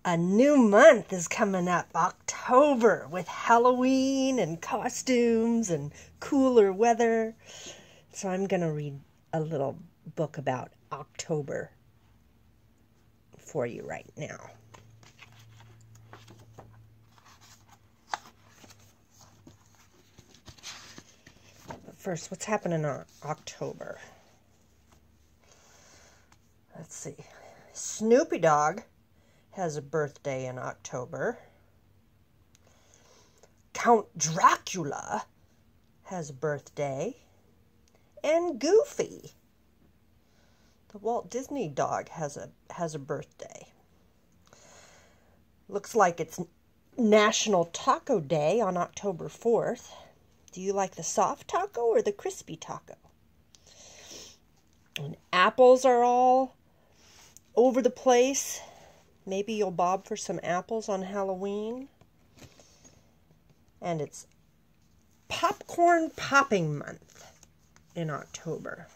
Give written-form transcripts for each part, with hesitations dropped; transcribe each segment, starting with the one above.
A new month is coming up, October, with Halloween and costumes and cooler weather. So I'm going to read a little book about October for you right now. But first, what's happening in October? Let's see. Snoopy Dog has a birthday in October. Count Dracula has a birthday. And Goofy, the Walt Disney dog, has a birthday. Looks like it's National Taco Day on October 4th. Do you like the soft taco or the crispy taco? And apples are all over the place. Maybe you'll bob for some apples on Halloween. And it's popcorn popping month in October.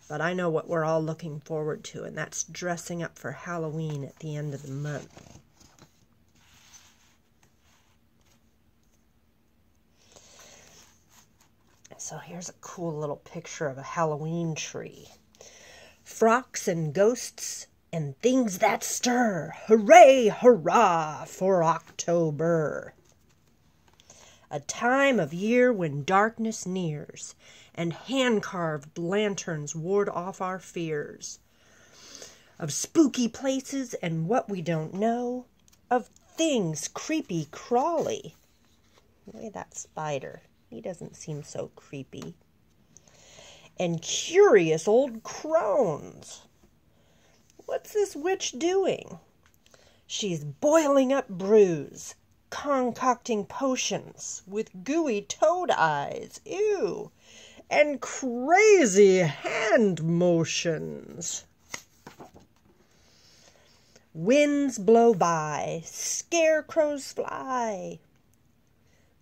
But I know what we're all looking forward to, and that's dressing up for Halloween at the end of the month. So here's a cool little picture of a Halloween tree. Frocks and ghosts and things that stir. Hooray, hurrah for October. A time of year when darkness nears, and hand-carved lanterns ward off our fears. Of spooky places and what we don't know. Of things creepy crawly. Look at that spider. He doesn't seem so creepy. And curious old crones. What's this witch doing? She's boiling up brews, concocting potions with gooey toad eyes. Ew. And crazy hand motions. Winds blow by, scarecrows fly.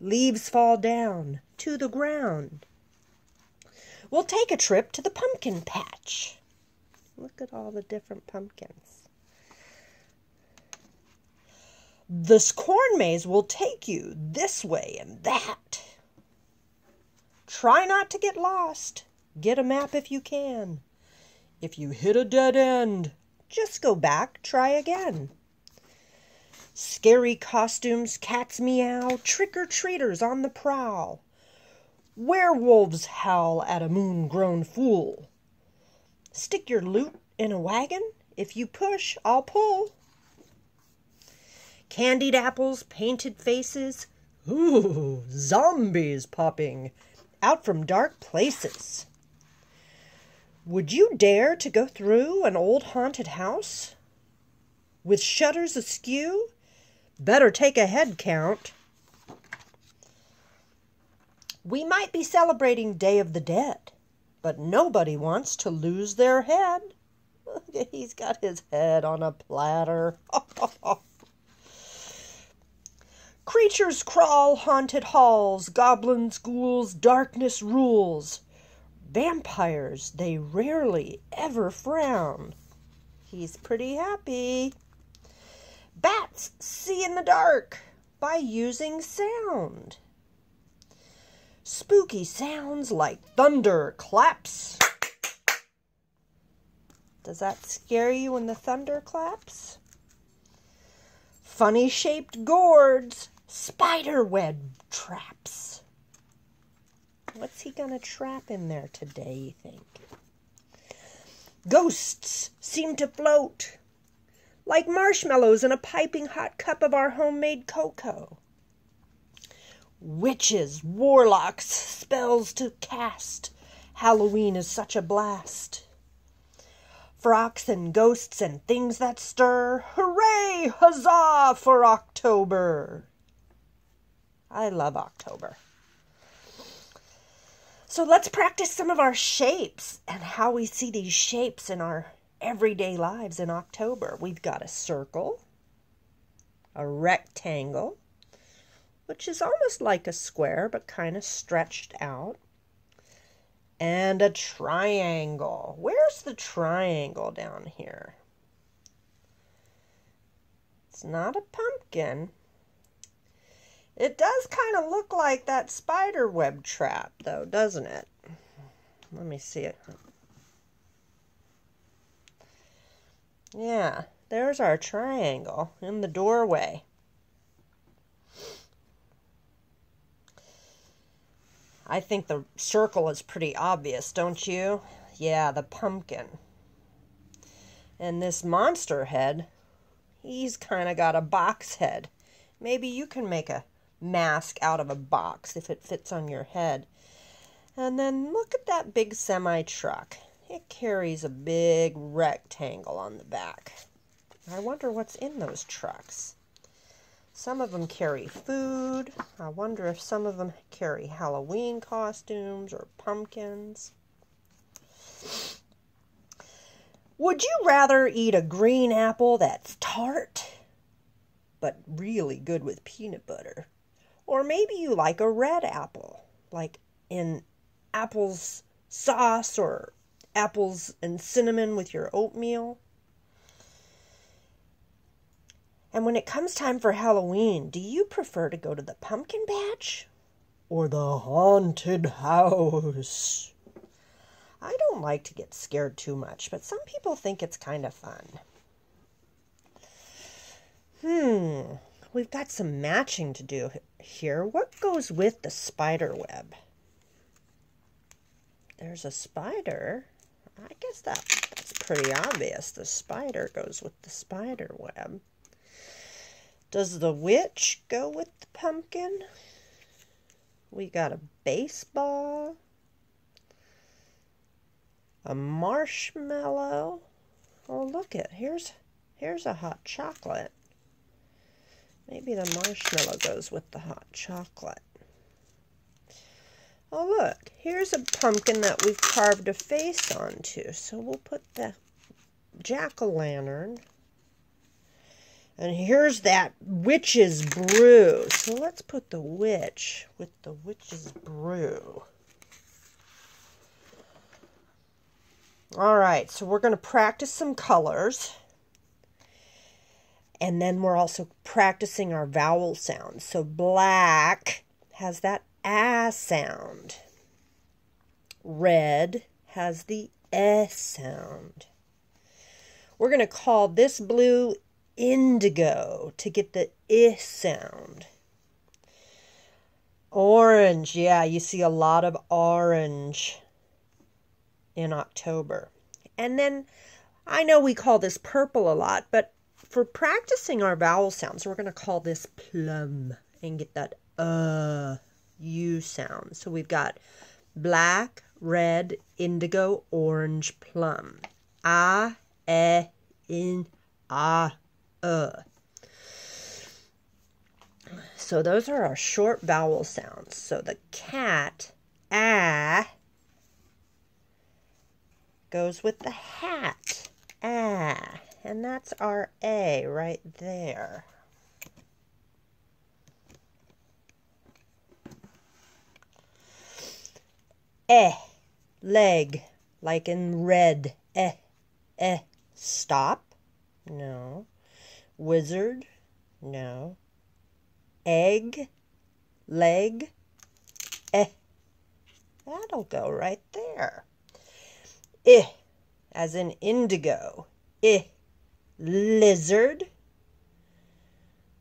Leaves fall down to the ground. We'll take a trip to the pumpkin patch. Look at all the different pumpkins. This corn maze will take you this way and that. Try not to get lost. Get a map if you can. If you hit a dead end, just go back, try again. Scary costumes, cats meow, trick-or-treaters on the prowl. Werewolves howl at a moon-grown fool. Stick your loot in a wagon. If you push, I'll pull. Candied apples, painted faces. Ooh, zombies popping out from dark places. Would you dare to go through an old haunted house with shutters askew? Better take a head count. We might be celebrating Day of the Dead, but nobody wants to lose their head. He's got his head on a platter. Creatures crawl haunted halls, goblins, ghouls, darkness rules. Vampires, they rarely ever frown. He's pretty happy. Bats see in the dark by using sound. Spooky sounds like thunder claps. Does that scare you when the thunder claps? Funny shaped gourds, spider web traps. What's he gonna trap in there today, you think? Ghosts seem to float like marshmallows in a piping hot cup of our homemade cocoa. Witches, warlocks, spells to cast. Halloween is such a blast. Frocks and ghosts and things that stir. Hooray, huzzah for October. I love October. So let's practice some of our shapes and how we see these shapes in our everyday lives in October. We've got a circle, a rectangle, which is almost like a square but kind of stretched out, and a triangle. Where's the triangle down here? It's not a pumpkin. It does kind of look like that spider web trap, though, doesn't it? Let me see it. Yeah, there's our triangle in the doorway. I think the circle is pretty obvious, don't you? Yeah, the pumpkin. And this monster head, he's kind of got a box head. Maybe you can make a mask out of a box if it fits on your head. And then look at that big semi-truck. It carries a big rectangle on the back. I wonder what's in those trucks. Some of them carry food. I wonder if some of them carry Halloween costumes or pumpkins. Would you rather eat a green apple that's tart, but really good with peanut butter? Or maybe you like a red apple, like in apples sauce or apples and cinnamon with your oatmeal? And when it comes time for Halloween, do you prefer to go to the pumpkin patch or the haunted house? I don't like to get scared too much, but some people think it's kind of fun. We've got some matching to do here. What goes with the spider web? There's a spider. I guess that's pretty obvious. The spider goes with the spider web. Does the witch go with the pumpkin? We got a baseball. A marshmallow. Oh, look it. Here's a hot chocolate. Maybe the marshmallow goes with the hot chocolate. Oh, look. Here's a pumpkin that we've carved a face onto. So we'll put the jack-o'-lantern. And here's that witch's brew. So let's put the witch with the witch's brew. All right, so we're going to practice some colors. And then we're also practicing our vowel sounds. So black has that ah sound. Red has the eh sound. We're going to call this blue indigo to get the I sound. Orange, yeah, you see a lot of orange in October. And then I know we call this purple a lot, but for practicing our vowel sounds, we're going to call this plum and get that U sound. So we've got black, red, indigo, orange, plum. Ah, eh, in, ah, So those are our short vowel sounds. So the cat, ah, goes with the hat, ah, and that's our A right there. Leg, like in red, stop, no. Wizard, no. Egg, leg, that'll go right there. As in indigo, lizard,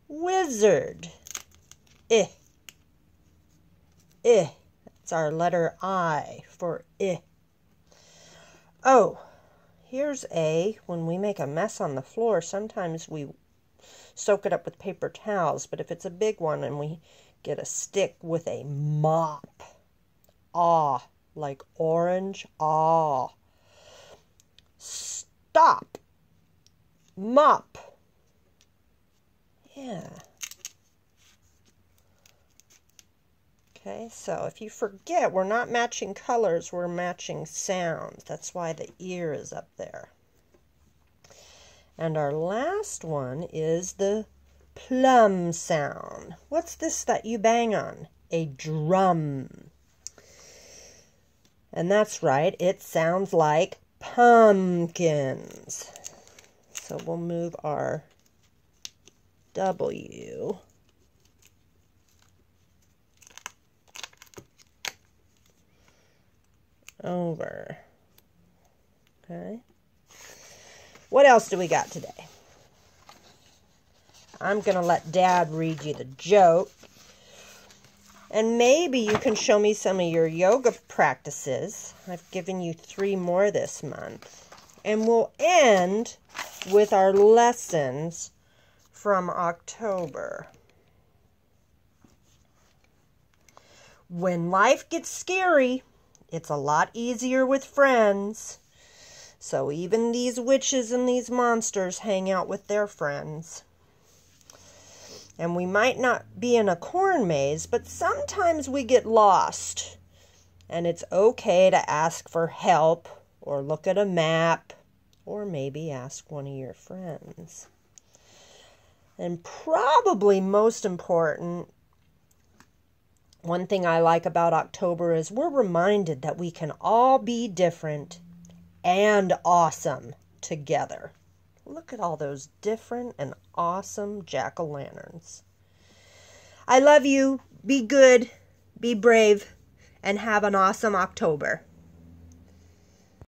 wizard, that's our letter I for I. Oh, here's A. When we make a mess on the floor, sometimes we soak it up with paper towels, but if it's a big one and we get a stick with a mop, ah, like orange, ah. Stop, mop, yeah. Okay, so if you forget, we're not matching colors, we're matching sounds. That's why the ear is up there. And our last one is the plum sound. What's this that you bang on? A drum. And that's right, it sounds like pumpkins. So we'll move our W. Over. Okay. What else do we got today? I'm going to let Dad read you the joke. And maybe you can show me some of your yoga practices. I've given you 3 more this month. And we'll end with our lessons from October. When life gets scary, it's a lot easier with friends. So even these witches and these monsters hang out with their friends. And we might not be in a corn maze, but sometimes we get lost. And it's okay to ask for help, or look at a map, or maybe ask one of your friends. And probably most important, one thing I like about October is we're reminded that we can all be different and awesome together. Look at all those different and awesome jack-o'-lanterns. I love you. Be good, be brave, and have an awesome October.